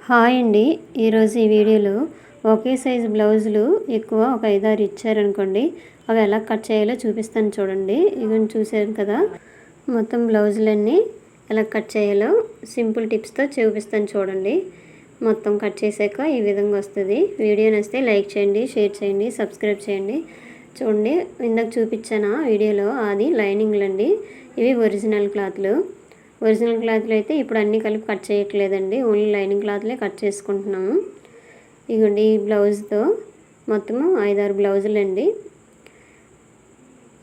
Hi అండి. ఈరోజు ఈ వీడియోలో ఒకే సైజు బ్లౌజులు ఎక్కువ ఒక 5, 6 ఇచ్చారనుకోండి, అవి ఎలా కట్ చేయాలో చూపిస్తాను చూడండి. ఇవన్నీ చూసారు కదా, మొత్తం బ్లౌజులన్నీ ఎలా కట్ చేయాలో సింపుల్ టిప్స్తో చూపిస్తాను చూడండి. మొత్తం కట్ చేశాక ఈ విధంగా వస్తుంది. వీడియో నచ్చితే లైక్ చేయండి, షేర్ చేయండి, సబ్స్క్రైబ్ చేయండి. చూడండి, ఇందాక చూపించాను వీడియోలో అది లైనింగ్లు అండి. ఇవి ఒరిజినల్ క్లాత్లు. ఒరిజినల్ క్లాత్లు అయితే ఇప్పుడు అన్నీ కలిపి కట్ చేయట్లేదండి, ఓన్లీ లైనింగ్ క్లాత్లే కట్ చేసుకుంటున్నాము. ఇగోండి ఈ బ్లౌజ్తో మొత్తము 5, 6 బ్లౌజులు అండి.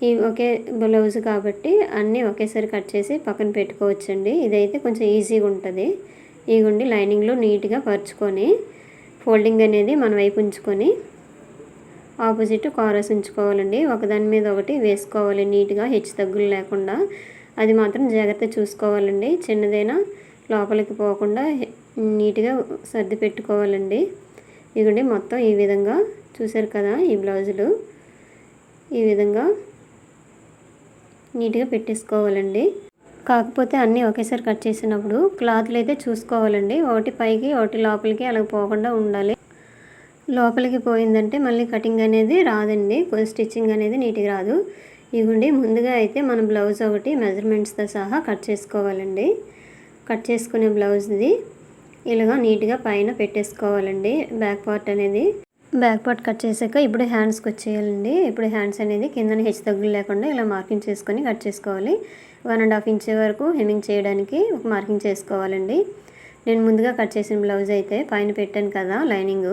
ఈ ఒకే బ్లౌజ్ కాబట్టి అన్నీ ఒకేసారి కట్ చేసి పక్కన పెట్టుకోవచ్చండి. ఇదైతే కొంచెం ఈజీగా ఉంటుంది. ఇగోండి లైనింగ్లో నీట్గా పరుచుకొని ఫోల్డింగ్ అనేది మన వైపు ఉంచుకొని ఆపోజిట్ కారస్ ఉంచుకోవాలండి. ఒకదాని మీద ఒకటి వేసుకోవాలి నీట్గా, హెచ్చు తగ్గులు లేకుండా. అది మాత్రం జాగ్రత్త చూసుకోవాలండి. చిన్నదైనా లోపలికి పోకుండా నీట్గా సర్ది పెట్టుకోవాలండి. ఇదిగోండి మొత్తం ఈ విధంగా చూసారు కదా, ఈ బ్లౌజులు ఈ విధంగా నీట్గా పెట్టేసుకోవాలండి. కాకపోతే అన్నీ ఒకేసారి కట్ చేసినప్పుడు క్లాత్లు అయితే చూసుకోవాలండి. ఒకటి పైకి ఒకటి లోపలికి అలా పోకుండా ఉండాలి. లోపలికి పోయిందంటే మళ్ళీ కటింగ్ అనేది రాదండి, స్టిచ్చింగ్ అనేది నీట్గా రాదు. ఇదిగోండి ముందుగా అయితే మనం బ్లౌజ్ ఒకటి మెజర్మెంట్స్తో సహా కట్ చేసుకోవాలండి. కట్ చేసుకునే బ్లౌజ్ది ఇలాగా నీట్గా పైన పెట్టేసుకోవాలండి. బ్యాక్ పార్ట్ అనేది బ్యాక్ పార్ట్ కట్ చేశాక ఇప్పుడు హ్యాండ్స్కి వచ్చేయాలండి. ఇప్పుడు హ్యాండ్స్ అనేది కింద హెచ్చు తగ్గులు లేకుండా ఇలా మార్కింగ్ చేసుకొని కట్ చేసుకోవాలి. 1.5 ఇంచ్ వరకు హెమ్మింగ్ చేయడానికి ఒక మార్కింగ్ చేసుకోవాలండి. నేను ముందుగా కట్ చేసిన బ్లౌజ్ అయితే పైన పెట్టాను కదా లైనింగ్,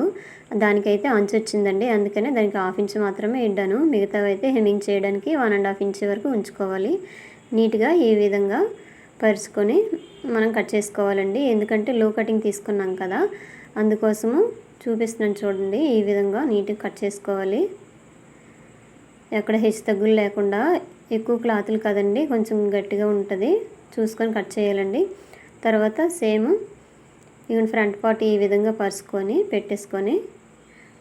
దానికైతే అంచు వచ్చిందండి, అందుకనే దానికి 1/2 ఇంచ్ మాత్రమే ఇడ్డాను. మిగతావి అయితే హెమ్మింగ్ చేయడానికి 1.5 ఇంచ్ వరకు ఉంచుకోవాలి. నీట్గా ఈ విధంగా పరుచుకొని మనం కట్ చేసుకోవాలండి. ఎందుకంటే లో కటింగ్ తీసుకున్నాం కదా, అందుకోసము చూపిస్తున్నాను చూడండి. ఈ విధంగా నీట్గా కట్ చేసుకోవాలి. ఎక్కడ హెచ్చు తగ్గులు లేకుండా. ఎక్కువ క్లాతులు కదండి, కొంచెం గట్టిగా ఉంటుంది, చూసుకొని కట్ చేయాలండి. తర్వాత సేమ్ ఇవన్నీ ఫ్రంట్ పార్ట్ ఈ విధంగా పరుచుకొని పెట్టేసుకొని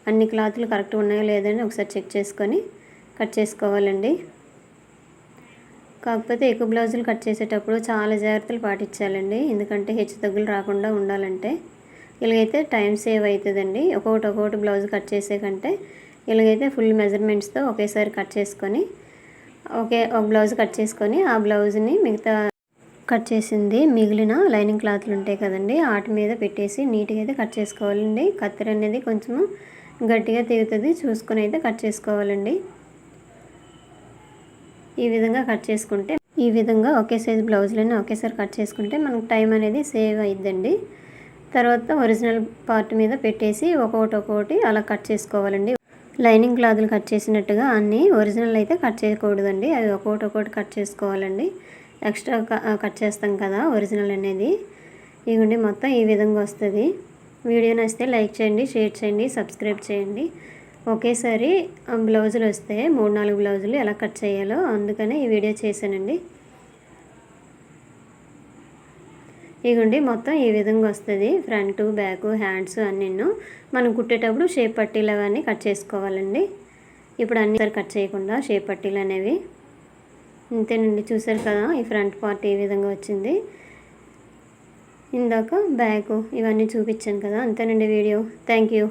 అన్ని క్లాతులు కరెక్ట్ ఉన్నాయో లేదని ఒకసారి చెక్ చేసుకొని కట్ చేసుకోవాలండి. కాకపోతే ఎక్కువ బ్లౌజులు కట్ చేసేటప్పుడు చాలా జాగ్రత్తలు పాటించాలండి, ఎందుకంటే హెచ్చు తగ్గులు రాకుండా ఉండాలంటే. ఇలాగైతే టైం సేవ్ అవుతుందండి. ఒక్కొక్కటి బ్లౌజ్ కట్ చేసే కంటే ఇలాగైతే ఫుల్ మెజర్మెంట్స్తో ఒకేసారి కట్ చేసుకొని ఒక బ్లౌజ్ కట్ చేసుకొని ఆ బ్లౌజ్ని మిగతా కట్ చేసింది మిగిలిన లైనింగ్ క్లాత్లు ఉంటాయి కదండి, వాటి మీద పెట్టేసి నీట్గా అయితే కట్ చేసుకోవాలండి. కత్తెర అనేది కొంచెము గట్టిగా తెగుతుంది, చూసుకొని అయితే కట్ చేసుకోవాలండి. ఈ విధంగా కట్ చేసుకుంటే, ఈ విధంగా ఒకే సైజు బ్లౌజులన్నీ ఒకేసారి కట్ చేసుకుంటే మనకు టైం అనేది సేవ్ అయిద్దండి. తర్వాత ఒరిజినల్ పార్ట్ మీద పెట్టేసి ఒక్కొక్కటి అలా కట్ చేసుకోవాలండి. లైనింగ్ క్లాత్లు కట్ చేసినట్టుగా అన్నీ ఒరిజినల్ అయితే కట్ చేయకూడదండి, అవి ఒక్కొక్కటి కట్ చేసుకోవాలండి. ఎక్స్ట్రా కట్ చేస్తాం కదా ఒరిజినల్ అనేది. ఇదిగోండి మొత్తం ఈ విధంగా వస్తుంది. వీడియో నచ్చితే లైక్ చేయండి, షేర్ చేయండి, సబ్స్క్రైబ్ చేయండి. ఒకేసారి బ్లౌజులు వస్తే 3-4 బ్లౌజులు ఎలా కట్ చేయాలో అందుకనే ఈ వీడియో చేశానండి. ఇదిగోండి మొత్తం ఈ విధంగా వస్తుంది. ఫ్రంట్, బ్యాక్, హ్యాండ్స్ అన్నీ మనం కుట్టేటప్పుడు షేప్ పట్టీలు అవన్నీ కట్ చేసుకోవాలండి. ఇప్పుడు అన్నీ కట్ చేయకుండా షేప్ పట్టీలు అనేవి ఇంతేనండి. చూసారు కదా, ఈ ఫ్రంట్ పార్ట్ ఈ విధంగా వచ్చింది. ఇందాక బ్యాక్ ఇవన్నీ చూపించాను కదా, అంతేనండి వీడియో. Thank you.